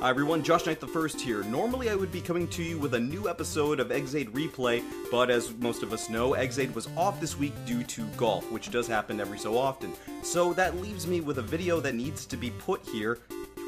Hi everyone, Josh Knight the First here. Normally I would be coming to you with a new episode of Eggzaid Replay, but as most of us know, Eggzaid was off this week due to golf, which does happen every so often. So that leaves me with a video that needs to be put here.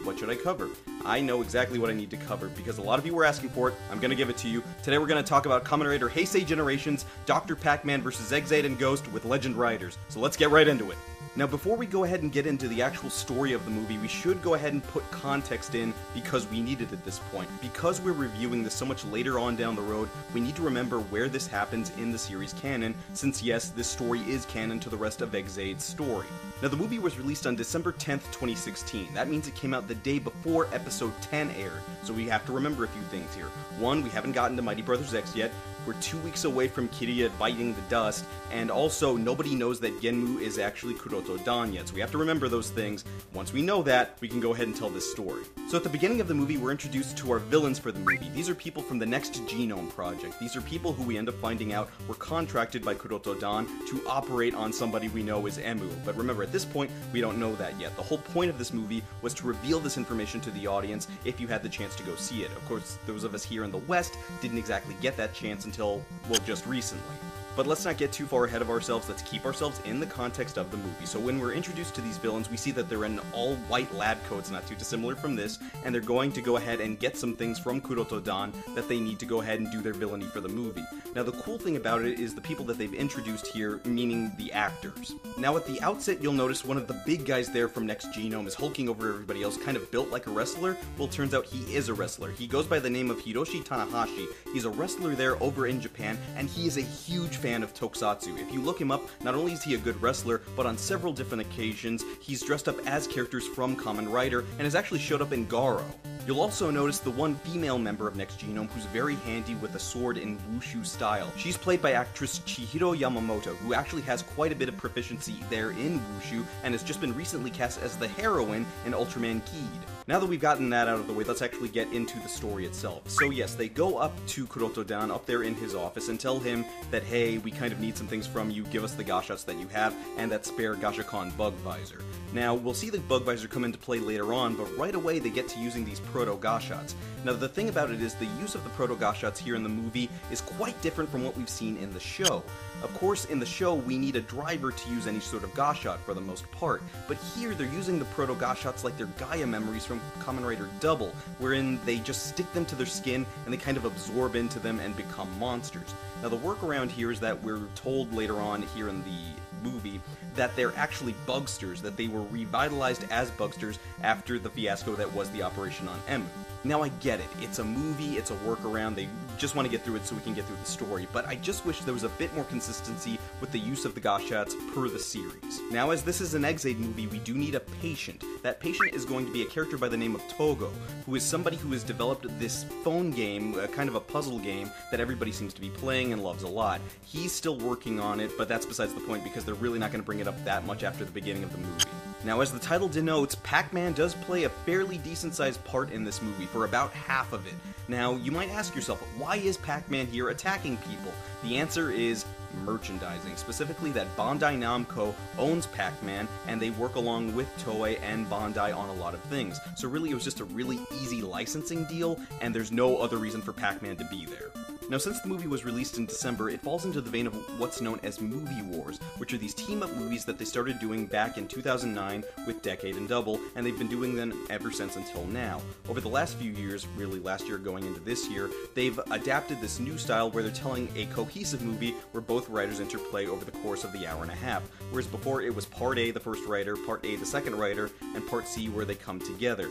What should I cover? I know exactly what I need to cover, because a lot of you were asking for it. I'm gonna give it to you. Today we're gonna talk about Kamen Rider Heisei Generations, Dr. Pac-Man vs. Eggzaid and Ghost with Legend Riders. So let's get right into it. Now, before we go ahead and get into the actual story of the movie, we should go ahead and put context in because we need it at this point. Because we're reviewing this so much later on down the road, we need to remember where this happens in the series canon, since yes, this story is canon to the rest of Eggzaid's story. Now, the movie was released on December 10th, 2016. That means it came out the day before Episode 10 aired, so we have to remember a few things here. One, we haven't gotten to Mighty Brothers X yet. We're 2 weeks away from Kiriya biting the dust, and also nobody knows that Genmu is actually Kuroto Dan yet, so we have to remember those things. Once we know that, we can go ahead and tell this story. So at the beginning of the movie, we're introduced to our villains for the movie. These are people from the next Genome project. These are people who we end up finding out were contracted by Kuroto Dan to operate on somebody we know is Emu. But remember, at this point, we don't know that yet. The whole point of this movie was to reveal this information to the audience if you had the chance to go see it. Of course, those of us here in the West didn't exactly get that chance until, well, just recently. But let's not get too far ahead of ourselves, let's keep ourselves in the context of the movie. So when we're introduced to these villains, we see that they're in all-white lab coats, not too dissimilar from this, and they're going to go ahead and get some things from Kuroto Dan that they need to go ahead and do their villainy for the movie. Now the cool thing about it is the people that they've introduced here, meaning the actors. Now at the outset, you'll notice one of the big guys there from Next Genome is hulking over everybody else, kind of built like a wrestler. Well, it turns out he is a wrestler. He goes by the name of Hiroshi Tanahashi. He's a wrestler there over in Japan, and he is a huge fan of Tokusatsu. If you look him up, not only is he a good wrestler, but on several different occasions, he's dressed up as characters from Kamen Rider, and has actually showed up in Garo. You'll also notice the one female member of Next Genome who's very handy with a sword in wushu style. She's played by actress Chihiro Yamamoto, who actually has quite a bit of proficiency there in wushu, and has just been recently cast as the heroine in Ultraman Kid. Now that we've gotten that out of the way, let's actually get into the story itself. So yes, they go up to Kuroto Dan up there in his office and tell him that, hey, we kind of need some things from you, give us the Gashots that you have, and that spare Gashacon Bug Visor. Now, we'll see the Bug Visor come into play later on, but right away they get to using these Proto-Gashots. Now, the thing about it is the use of the Proto-Gashots here in the movie is quite different from what we've seen in the show. Of course, in the show, we need a driver to use any sort of Gashot for the most part, but here they're using the Proto-Gashots like they're Gaia memories from Kamen Rider Double, wherein they just stick them to their skin and they kind of absorb into them and become monsters. Now, the workaround here is that we're told later on here in the movie that they're actually Buggsters, that they were revitalized as Buggsters after the fiasco that was the operation on Emu. Now I get it, it's a movie, it's a workaround, they just want to get through it so we can get through the story, but I just wish there was a bit more consistency with the use of the Gashots per the series. Now as this is an Eggzaid movie, we do need a patient. That patient is going to be a character by the name of Togo, who is somebody who has developed this phone game, kind of a puzzle game, that everybody seems to be playing and loves a lot. He's still working on it, but that's besides the point because they're really not going to bring it up that much after the beginning of the movie. Now, as the title denotes, Pac-Man does play a fairly decent-sized part in this movie, for about half of it. Now, you might ask yourself, why is Pac-Man here attacking people? The answer is merchandising, specifically that Bandai Namco owns Pac-Man, and they work along with Toei and Bandai on a lot of things. So really, it was just a really easy licensing deal, and there's no other reason for Pac-Man to be there. Now, since the movie was released in December, it falls into the vein of what's known as Movie Wars, which are these team-up movies that they started doing back in 2009 with Decade and Double, and they've been doing them ever since until now. Over the last few years, really last year going into this year, they've adapted this new style where they're telling a cohesive movie where both writers interplay over the course of the hour and a half, whereas before it was Part A the first writer, Part A the second writer, and Part C where they come together.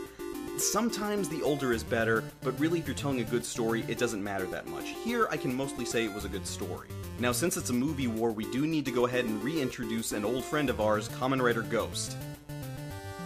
Sometimes the older is better, but really if you're telling a good story, it doesn't matter that much. Here, I can mostly say it was a good story. Now, since it's a movie war, we do need to go ahead and reintroduce an old friend of ours, Kamen Rider Ghost.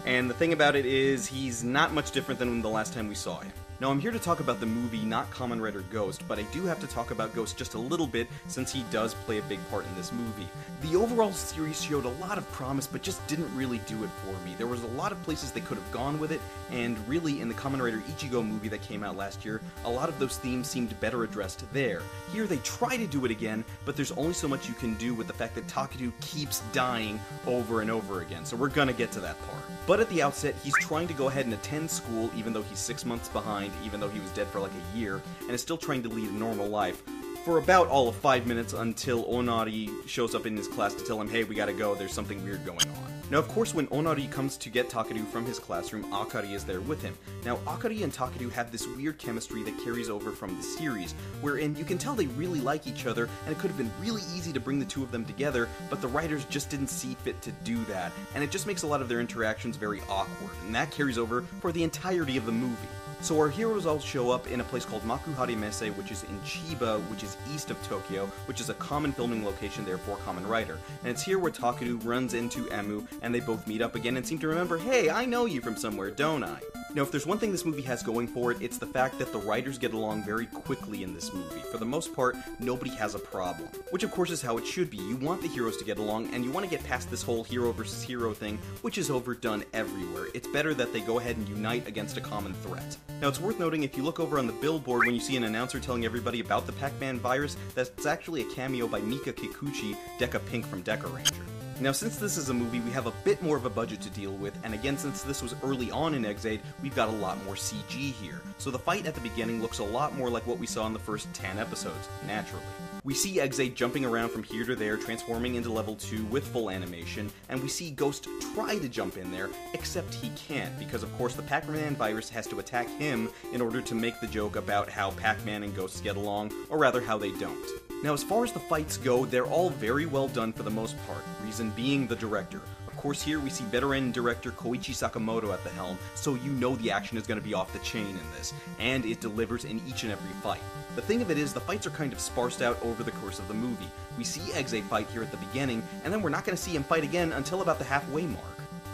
And the thing about it is, he's not much different than the last time we saw him. Now I'm here to talk about the movie, not Kamen Rider Ghost, but I do have to talk about Ghost just a little bit since he does play a big part in this movie. The overall series showed a lot of promise, but just didn't really do it for me. There was a lot of places they could have gone with it, and really in the Kamen Rider Ichigo movie that came out last year, a lot of those themes seemed better addressed there. Here they try to do it again, but there's only so much you can do with the fact that Takeru keeps dying over and over again, so we're gonna get to that part. But at the outset, he's trying to go ahead and attend school, even though he's 6 months behind, even though he was dead for like a year, and is still trying to lead a normal life, for about all of 5 minutes until Onari shows up in his class to tell him, hey, we gotta go, there's something weird going on. Now, of course, when Onari comes to get Takeru from his classroom, Akari is there with him. Now, Akari and Takeru have this weird chemistry that carries over from the series, wherein you can tell they really like each other, and it could have been really easy to bring the two of them together, but the writers just didn't see fit to do that, and it just makes a lot of their interactions very awkward, and that carries over for the entirety of the movie. So our heroes all show up in a place called Makuhari Mese, which is in Chiba, which is east of Tokyo, which is a common filming location there for Kamen Rider. And it's here where Takeru runs into Emu, and they both meet up again and seem to remember, hey, I know you from somewhere, don't I? Now, if there's one thing this movie has going for it, it's the fact that the writers get along very quickly in this movie. For the most part, nobody has a problem. Which of course is how it should be. You want the heroes to get along, and you want to get past this whole hero versus hero thing, which is overdone everywhere. It's better that they go ahead and unite against a common threat. Now, it's worth noting if you look over on the billboard when you see an announcer telling everybody about the Pac-Man virus, that's actually a cameo by Mika Kikuchi, Deca Pink from Deca Ranger. Now, since this is a movie, we have a bit more of a budget to deal with, and again, since this was early on in Ex-Aid, we've got a lot more CG here. So the fight at the beginning looks a lot more like what we saw in the first 10 episodes, naturally. We see Ex-Aid jumping around from here to there, transforming into level 2 with full animation, and we see Ghost try to jump in there, except he can't, because of course the Pac-Man virus has to attack him in order to make the joke about how Pac-Man and Ghosts get along, or rather how they don't. Now, as far as the fights go, they're all very well done for the most part, reason being the director. Of course, here we see veteran director Koichi Sakamoto at the helm, so you know the action is going to be off the chain in this, and it delivers in each and every fight. The thing of it is, the fights are kind of sparsed out over the course of the movie. We see Ex-Aid fight here at the beginning, and then we're not going to see him fight again until about the halfway mark.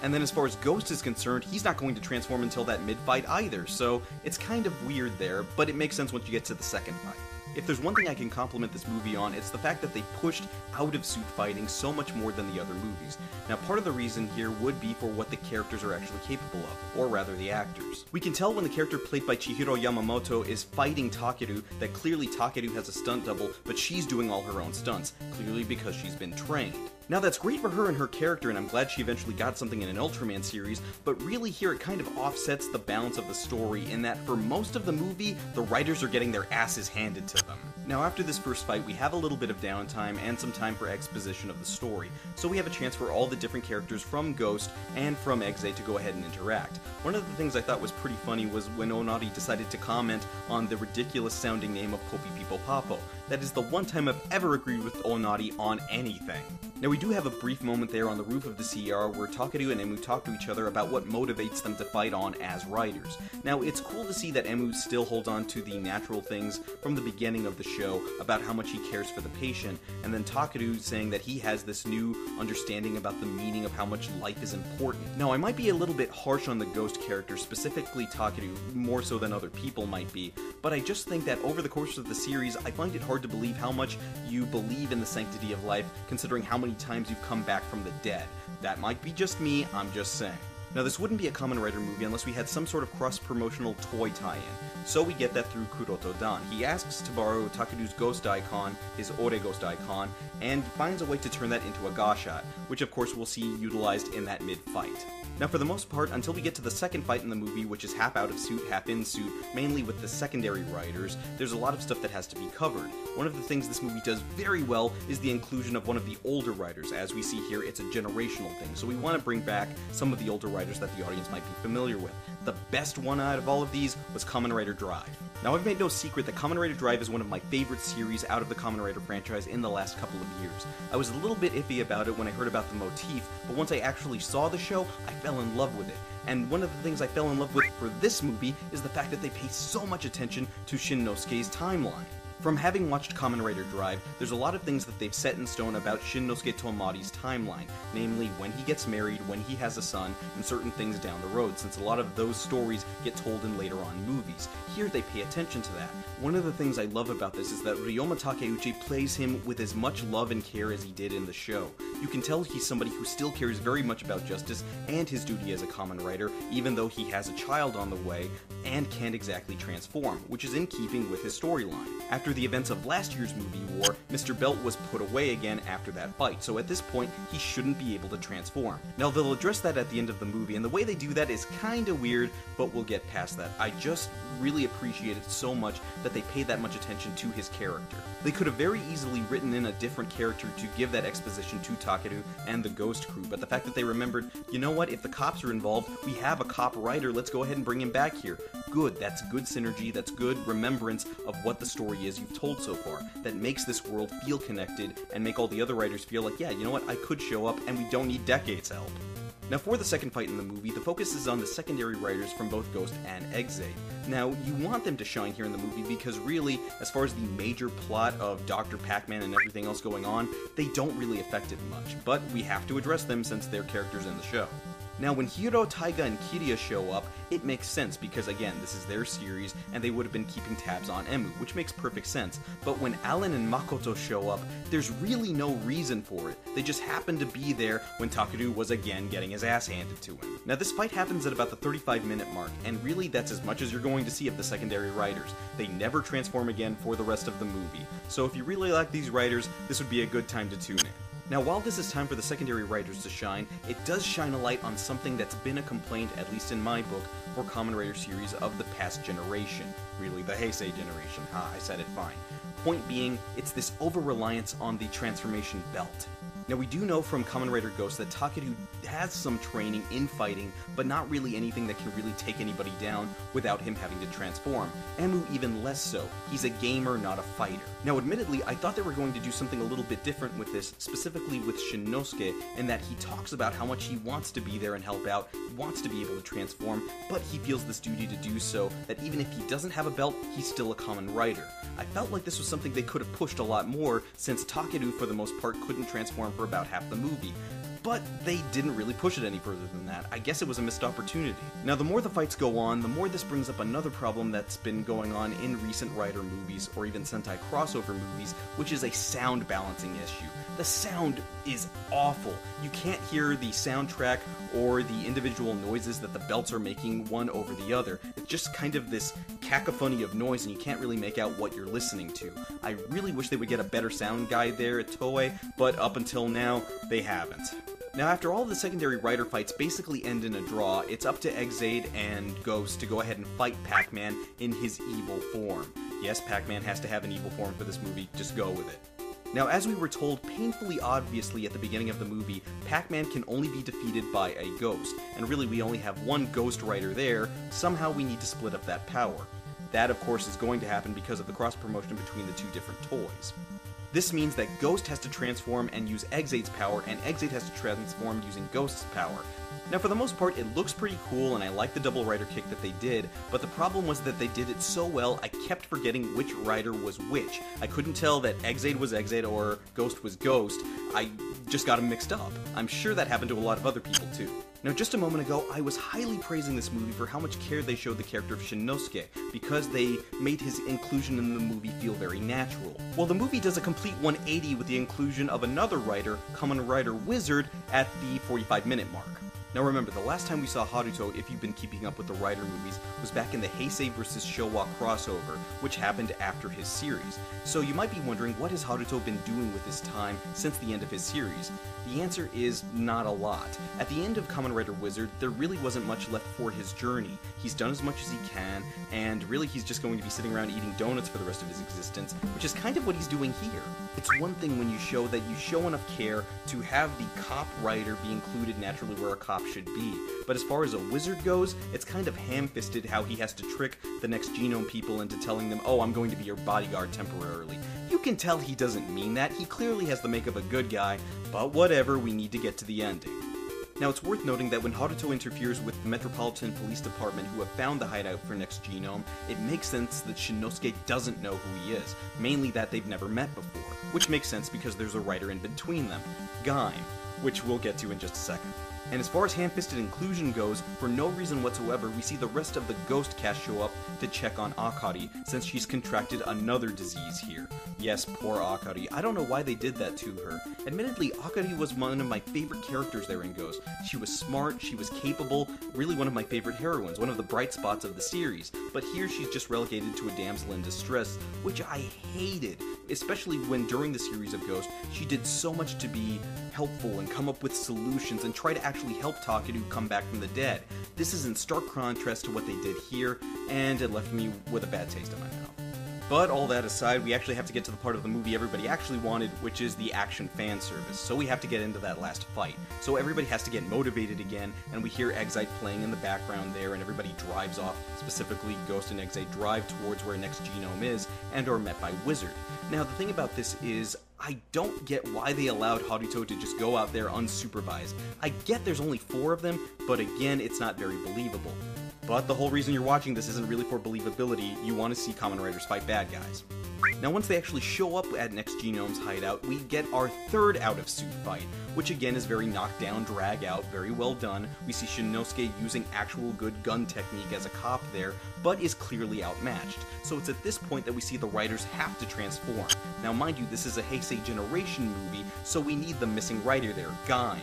And then as far as Ghost is concerned, he's not going to transform until that mid-fight either, so it's kind of weird there, but it makes sense once you get to the second fight. If there's one thing I can compliment this movie on, it's the fact that they pushed out-of-suit fighting so much more than the other movies. Now, part of the reason here would be for what the characters are actually capable of, or rather the actors. We can tell when the character played by Chihiro Yamamoto is fighting Takeru that clearly Takeru has a stunt double, but she's doing all her own stunts, clearly because she's been trained. Now, that's great for her and her character, and I'm glad she eventually got something in an Ultraman series, but really here it kind of offsets the balance of the story in that for most of the movie, the writers are getting their asses handed to them. Now, after this first fight, we have a little bit of downtime and some time for exposition of the story, so we have a chance for all the different characters from Ghost and from Ex-Aid to go ahead and interact. One of the things I thought was pretty funny was when Onari decided to comment on the ridiculous sounding name of Poppy People Papo. That is the one time I've ever agreed with Onari on anything. Now, we do have a brief moment there on the roof of the CR where Takeru and Emu talk to each other about what motivates them to fight on as writers. Now, it's cool to see that Emu still holds on to the natural things from the beginning of the show about how much he cares for the patient, and then Takeru saying that he has this new understanding about the meaning of how much life is important. Now, I might be a little bit harsh on the Ghost character, specifically Takeru, more so than other people might be, but I just think that over the course of the series, I find it hard to believe how much you believe in the sanctity of life, considering how many times you've come back from the dead. That might be just me, I'm just saying. Now, this wouldn't be a Kamen Rider movie unless we had some sort of cross-promotional toy tie-in, so we get that through Kuroto-dan. He asks to borrow Takeru's ghost icon, his Ore ghost icon, and finds a way to turn that into a Gashat, which of course we'll see utilized in that mid-fight. Now, for the most part, until we get to the second fight in the movie, which is half out of suit, half in suit, mainly with the secondary writers, there's a lot of stuff that has to be covered. One of the things this movie does very well is the inclusion of one of the older writers. As we see here, it's a generational thing, so we want to bring back some of the older writers that the audience might be familiar with. The best one out of all of these was Kamen Rider Drive. Now, I've made no secret that Kamen Rider Drive is one of my favorite series out of the Kamen Rider franchise in the last couple of years. I was a little bit iffy about it when I heard about the motif, but once I actually saw the show, I fell in love with it. And one of the things I fell in love with for this movie is the fact that they pay so much attention to Shinnosuke's timeline. From having watched Kamen Rider Drive, there's a lot of things that they've set in stone about Shinnosuke Tomari's timeline, namely when he gets married, when he has a son, and certain things down the road, since a lot of those stories get told in later on movies. Here they pay attention to that. One of the things I love about this is that Ryoma Takeuchi plays him with as much love and care as he did in the show. You can tell he's somebody who still cares very much about justice and his duty as a Kamen Rider, even though he has a child on the way and can't exactly transform, which is in keeping with his storyline. After the events of last year's movie War, Mr. Belt was put away again after that fight, so at this point, he shouldn't be able to transform. Now, they'll address that at the end of the movie, and the way they do that is kinda weird, but we'll get past that. I just really appreciate it so much that they paid that much attention to his character. They could have very easily written in a different character to give that exposition to Takeru and the Ghost crew, but the fact that they remembered, you know what, if the cops are involved, we have a cop writer, let's go ahead and bring him back here. Good, that's good synergy, that's good remembrance of what the story is you've told so far, that makes this world feel connected and make all the other writers feel like, yeah, you know what, I could show up and we don't need decades help. Now for the second fight in the movie, the focus is on the secondary writers from both Ghost and Exade. Now, you want them to shine here in the movie because really, as far as the major plot of Dr. Pac-Man and everything else going on, they don't really affect it much, but we have to address them since they're characters in the show. Now, when Hiro, Taiga, and Kiria show up, it makes sense because, again, this is their series, and they would have been keeping tabs on Emu, which makes perfect sense. But when Alan and Makoto show up, there's really no reason for it. They just happen to be there when Takeru was again getting his ass handed to him. Now, this fight happens at about the 35-minute mark, and really that's as much as you're going to see of the secondary writers. They never transform again for the rest of the movie. So if you really like these writers, this would be a good time to tune in. Now, while this is time for the secondary writers to shine, it does shine a light on something that's been a complaint, at least in my book, for Kamen Rider series of the past generation. Really, the Heisei generation. Ha, I said it fine. Point being, it's this over-reliance on the transformation belt. Now, we do know from Kamen Rider Ghost that Takeru has some training in fighting, but not really anything that can really take anybody down without him having to transform. Emu even less so. He's a gamer, not a fighter. Now, admittedly, I thought they were going to do something a little bit different with this, specifically with Shinnosuke, in that he talks about how much he wants to be there and help out, wants to be able to transform, but he feels this duty to do so, that even if he doesn't have a belt, he's still a Kamen Rider. I felt like this was something they could have pushed a lot more, since Takeru, for the most part, couldn't transform for about half the movie. But they didn't really push it any further than that. I guess it was a missed opportunity. Now, the more the fights go on, the more this brings up another problem that's been going on in recent Rider movies, or even Sentai crossover movies, which is a sound balancing issue. The sound is awful. You can't hear the soundtrack or the individual noises that the belts are making one over the other. It's just kind of this cacophony of noise, and you can't really make out what you're listening to. I really wish they would get a better sound guy there at Toei, but up until now, they haven't. Now, after all of the secondary Rider fights basically end in a draw, it's up to Exade and Ghost to go ahead and fight Pac-Man in his evil form. Yes, Pac-Man has to have an evil form for this movie, just go with it. Now, as we were told painfully obviously at the beginning of the movie, Pac-Man can only be defeated by a ghost, and really we only have one Ghost Rider there, somehow we need to split up that power. That, of course, is going to happen because of the cross-promotion between the two different toys. This means that Ghost has to transform and use Exade's power, and Exade has to transform using Ghost's power. Now, for the most part, it looks pretty cool, and I like the double rider kick that they did, but the problem was that they did it so well, I kept forgetting which rider was which. I couldn't tell that Exade was Exade or Ghost was Ghost. I just got them mixed up. I'm sure that happened to a lot of other people, too. Now, just a moment ago, I was highly praising this movie for how much care they showed the character of Shinnosuke, because they made his inclusion in the movie feel very natural. Well, the movie does a complete 180 with the inclusion of another writer, Kamen Rider Wizard, at the 45-minute mark. Now remember, the last time we saw Haruto, if you've been keeping up with the Rider movies, was back in the Heisei vs. Showa crossover, which happened after his series. So you might be wondering, what has Haruto been doing with his time since the end of his series? The answer is not a lot. At the end of Kamen Rider Wizard, there really wasn't much left for his journey. He's done as much as he can, and really he's just going to be sitting around eating donuts for the rest of his existence, which is kind of what he's doing here. It's one thing when you show that you show enough care to have the cop writer be included naturally where a cop should be, but as far as a wizard goes, it's kind of ham-fisted how he has to trick the next Genome people into telling them, oh, I'm going to be your bodyguard temporarily. You can tell he doesn't mean that, he clearly has the make of a good guy, but whatever, we need to get to the ending. Now, it's worth noting that when Haruto interferes with the Metropolitan Police Department who have found the hideout for Next Genome, it makes sense that Shinnosuke doesn't know who he is, mainly that they've never met before, which makes sense because there's a writer in between them, Gaim, which we'll get to in just a second. And as far as hand-fisted inclusion goes, for no reason whatsoever, we see the rest of the Ghost cast show up to check on Akari, since she's contracted another disease here. Yes, poor Akari. I don't know why they did that to her. Admittedly, Akari was one of my favorite characters there in Ghost. She was smart, she was capable, really one of my favorite heroines, one of the bright spots of the series. But here she's just relegated to a damsel in distress, which I hated, especially when during the series of Ghost, she did so much to be helpful and come up with solutions and try to actually help Takeru come back from the dead. This is in stark contrast to what they did here, and it left me with a bad taste in my mouth. But all that aside, we actually have to get to the part of the movie everybody actually wanted, which is the action fan service. So we have to get into that last fight. So everybody has to get motivated again, and we hear Exite playing in the background there, and everybody drives off, specifically Ghost and Exite drive towards where Next Genome is, and are met by Wizard. Now, the thing about this is, I don't get why they allowed Haruto to just go out there unsupervised. I get there's only 4 of them, but again, it's not very believable. But the whole reason you're watching this isn't really for believability, you want to see Kamen Riders fight bad guys. Now, once they actually show up at Next Genome's hideout, we get our third out-of-suit fight, which again is very knockdown, drag out, very well done. We see Shinnosuke using actual good gun technique as a cop there, but is clearly outmatched. So it's at this point that we see the writers have to transform. Now, mind you, this is a Heisei Generation movie, so we need the missing writer there, Gaim.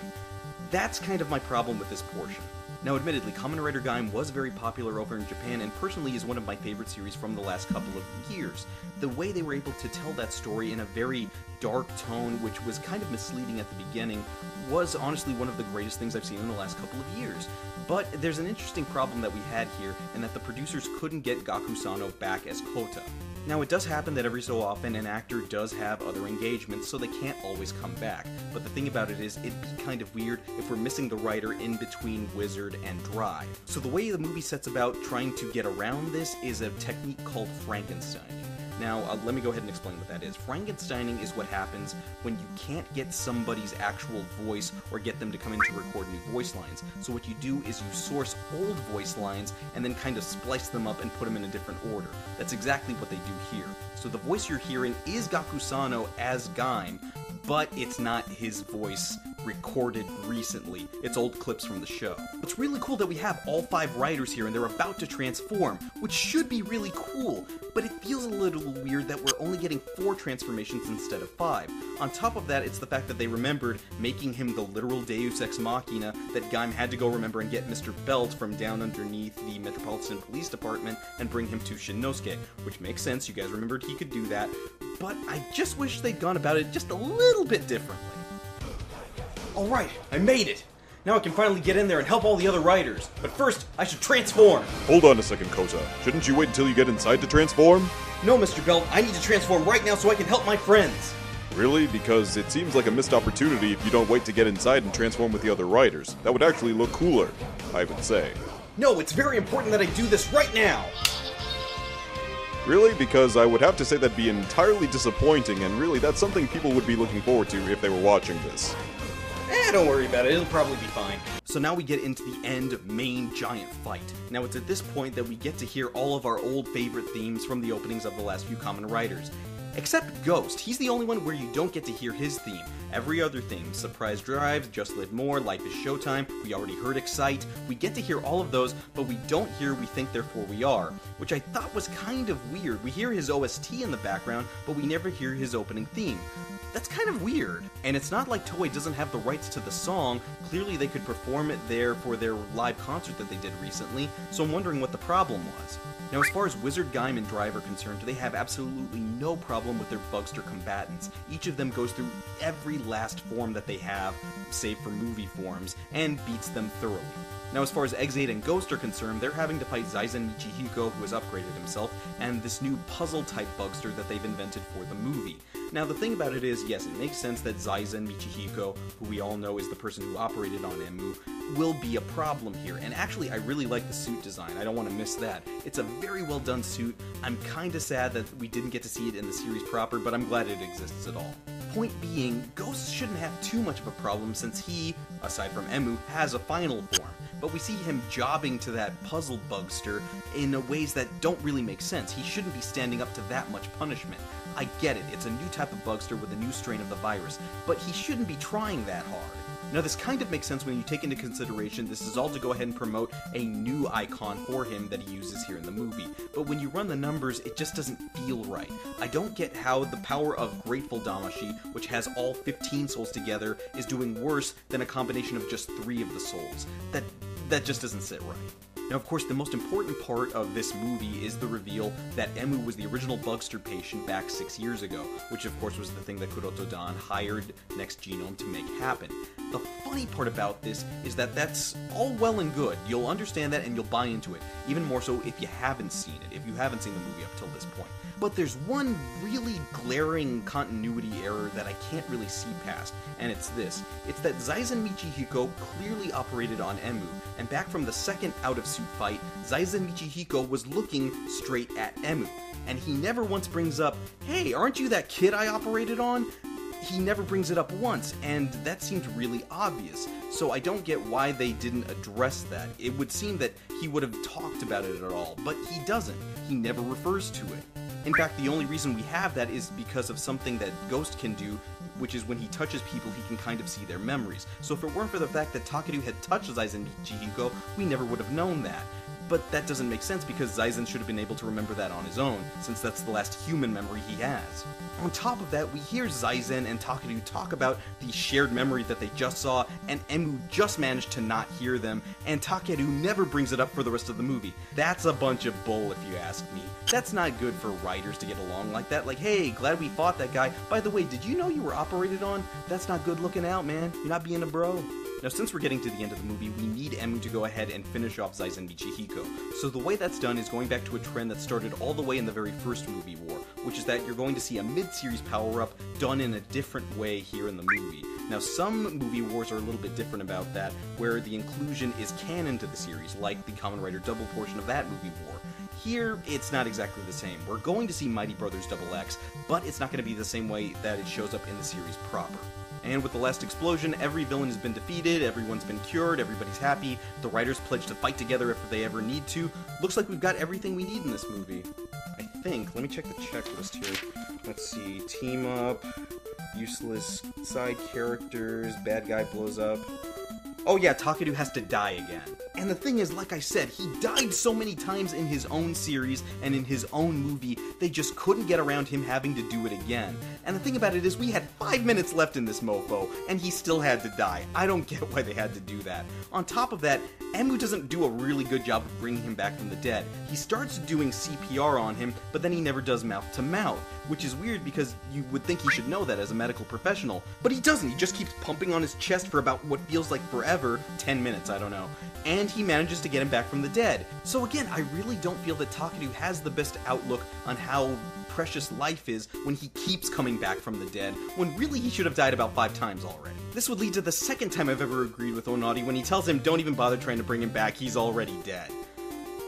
That's kind of my problem with this portion. Now, admittedly, Kamen Rider Gaim was very popular over in Japan and personally is one of my favorite series from the last couple of years. The way they were able to tell that story in a very dark tone, which was kind of misleading at the beginning, was honestly one of the greatest things I've seen in the last couple of years. But there's an interesting problem that we had here, in that the producers couldn't get Gakusano back as Kota. Now, it does happen that every so often an actor does have other engagements, so they can't always come back. But the thing about it is, it'd be kind of weird if we're missing the writer in between Wizard and Drive. So the way the movie sets about trying to get around this is a technique called Frankensteining. Now, let me go ahead and explain what that is. Frankensteining is what happens when you can't get somebody's actual voice or get them to come in to record new voice lines. So what you do is you source old voice lines and then kind of splice them up and put them in a different order. That's exactly what they do here. So the voice you're hearing is Gakusano as Gaim, but it's not his voice recorded recently. It's old clips from the show. It's really cool that we have all 5 writers here and they're about to transform, which should be really cool, but it feels a little weird that we're only getting 4 transformations instead of 5. On top of that, it's the fact that they remembered making him the literal Deus Ex Machina, that Gaim had to go remember and get Mr. Belt from down underneath the Metropolitan Police Department and bring him to Shinnosuke, which makes sense, you guys remembered he could do that, but I just wish they'd gone about it just a little bit differently. Alright, I made it! Now I can finally get in there and help all the other writers. But first, I should transform! Hold on a second, Kota. Shouldn't you wait until you get inside to transform? No, Mr. Belt, I need to transform right now so I can help my friends! Really? Because it seems like a missed opportunity if you don't wait to get inside and transform with the other writers. That would actually look cooler, I would say. No, it's very important that I do this right now! Really? Because I would have to say that'd be entirely disappointing, and really that's something people would be looking forward to if they were watching this. Don't worry about it, it'll probably be fine. So now we get into the end main giant fight. Now it's at this point that we get to hear all of our old favorite themes from the openings of the last few Kamen Riders. Except Ghost, he's the only one where you don't get to hear his theme. Every other theme, Surprise Drive, Just Live More, Life is Showtime, we already heard Excite, we get to hear all of those, but we don't hear We Think Therefore We Are, which I thought was kind of weird. We hear his OST in the background, but we never hear his opening theme. That's kind of weird. And it's not like Toei doesn't have the rights to the song. Clearly they could perform it there for their live concert that they did recently, so I'm wondering what the problem was. Now, as far as Wizard, Gaim, and Drive are concerned, they have absolutely no problem with their Bugster combatants. Each of them goes through every last form that they have, save for movie forms, and beats them thoroughly. Now, as far as Exate and Ghost are concerned, they're having to fight Zaizen Michihiko, who has upgraded himself, and this new puzzle-type Bugster that they've invented for the movie. Now, the thing about it is, yes, it makes sense that Zaizen Michihiko, who we all know is the person who operated on Enmu, will be a problem here. And actually, I really like the suit design. I don't want to miss that. It's a very well done suit. I'm kinda sad that we didn't get to see it in the series proper, but I'm glad it exists at all. point being, Ghost shouldn't have too much of a problem since he, aside from Emu, has a final form. But we see him jobbing to that puzzle Bugster in ways that don't really make sense. He shouldn't be standing up to that much punishment. I get it, it's a new type of Bugster with a new strain of the virus, but he shouldn't be trying that hard. Now this kind of makes sense when you take into consideration this is all to go ahead and promote a new icon for him that he uses here in the movie, but when you run the numbers, it just doesn't feel right. I don't get how the power of Grateful Damashi, which has all 15 souls together, is doing worse than a combination of just 3 of the souls. That just doesn't sit right. Now, of course, the most important part of this movie is the reveal that Emu was the original Bugster patient back 6 years ago, which of course was the thing that Kuroto-dan hired Next Genome to make happen. The funny part about this is that that's all well and good. You'll understand that and you'll buy into it, even more so if you haven't seen it, if you haven't seen the movie up till this point. But there's one really glaring continuity error that I can't really see past, and it's this. It's that Zaizen Michihiko clearly operated on Emu, and back from the second out-of-suit fight, Zaizen Michihiko was looking straight at Emu, and he never once brings up, "Hey, aren't you that kid I operated on?" He never brings it up once, and that seemed really obvious, so I don't get why they didn't address that. It would seem that he would have talked about it at all, but he doesn't. He never refers to it. In fact, the only reason we have that is because of something that Ghost can do, which is when he touches people, he can kind of see their memories. So if it weren't for the fact that Takeru had touched Zaizen Michihiko, we never would have known that. But that doesn't make sense because Zaizen should have been able to remember that on his own, since that's the last human memory he has. On top of that, we hear Zaizen and Takeru talk about the shared memory that they just saw, and Emu just managed to not hear them, and Takeru never brings it up for the rest of the movie. That's a bunch of bull if you ask me. That's not good for writers to get along like that, like, hey, glad we fought that guy. By the way, did you know you were operated on? That's not good looking out, man. You're not being a bro. Now, since we're getting to the end of the movie, we need Emu to go ahead and finish off Zaizen Michihiko. So the way that's done is going back to a trend that started all the way in the very first movie war, which is that you're going to see a mid-series power-up done in a different way here in the movie. Now, some movie wars are a little bit different about that, where the inclusion is canon to the series, like the Kamen Rider Double portion of that movie war. Here, it's not exactly the same. We're going to see Mighty Brothers Double X, but it's not going to be the same way that it shows up in the series proper. And with the last explosion, every villain has been defeated, everyone's been cured, everybody's happy, the writers pledge to fight together if they ever need to. Looks like we've got everything we need in this movie. I think. Let me check the checklist here. Let's see. Team up, useless side characters, bad guy blows up. Oh yeah, Takeru has to die again. And the thing is, like I said, he died so many times in his own series and in his own movie, they just couldn't get around him having to do it again. And the thing about it is, we had 5 minutes left in this mofo, and he still had to die. I don't get why they had to do that. On top of that, Emu doesn't do a really good job of bringing him back from the dead. He starts doing CPR on him, but then he never does mouth-to-mouth, which is weird because you would think he should know that as a medical professional, but he doesn't. He just keeps pumping on his chest for about what feels like forever, 10 minutes, I don't know, and he manages to get him back from the dead. So again, I really don't feel that Takeru has the best outlook on how precious life is when he keeps coming back from the dead, when really he should have died about 5 times already. This would lead to the second time I've ever agreed with Onari when he tells him don't even bother trying to bring him back, he's already dead.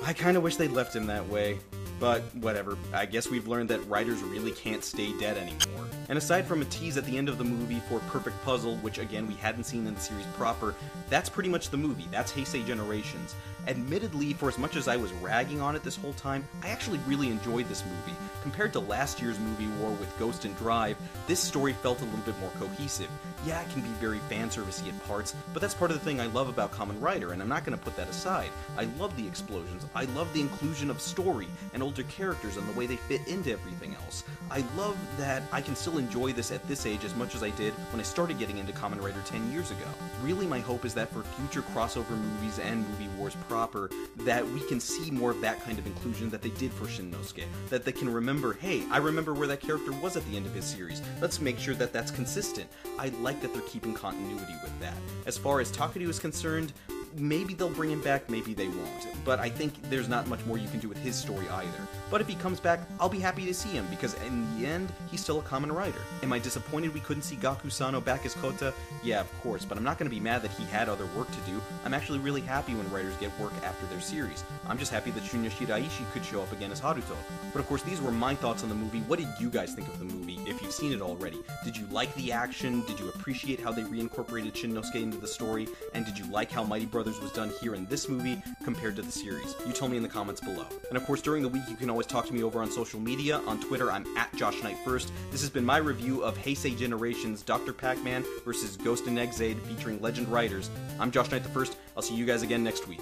I kinda wish they'd left him that way. But whatever, I guess we've learned that writers really can't stay dead anymore. And aside from a tease at the end of the movie for Perfect Puzzle, which again we hadn't seen in the series proper, that's pretty much the movie. That's Heisei Generations. Admittedly, for as much as I was ragging on it this whole time, I actually really enjoyed this movie. Compared to last year's movie war with Ghost and Drive, this story felt a little bit more cohesive. Yeah, it can be very fanservice-y at parts, but that's part of the thing I love about Kamen Rider, and I'm not going to put that aside. I love the explosions, I love the inclusion of story and older characters and the way they fit into everything else. I love that I can still enjoy this at this age as much as I did when I started getting into Kamen Rider 10 years ago. Really, my hope is that for future crossover movies and movie wars proper, that we can see more of that kind of inclusion that they did for Shinnosuke, that they can remember, hey, I remember where that character was at the end of his series, let's make sure that that's consistent. I like that they're keeping continuity with that. As far as Takeru is concerned, maybe they'll bring him back, maybe they won't. But I think there's not much more you can do with his story either. But if he comes back, I'll be happy to see him, because in the end, he's still a common writer. Am I disappointed we couldn't see Gaku Sano back as Kota? Yeah, of course, but I'm not going to be mad that he had other work to do. I'm actually really happy when writers get work after their series. I'm just happy that Shunya Shiraishi could show up again as Haruto. But of course, these were my thoughts on the movie. What did you guys think of the movie, if you've seen it already? Did you like the action? Did you appreciate how they reincorporated Shinnosuke into the story? And did you like how Mighty Brothers was done here in this movie compared to the series? You tell me in the comments below. And of course, during the week, you can always talk to me over on social media. On Twitter, I'm at JoshKnight1st. This has been my review of Heisei Generation's Dr. Pac-Man vs. Ghost in Exade featuring legend writers. I'm Josh Knight the First. I'll see you guys again next week.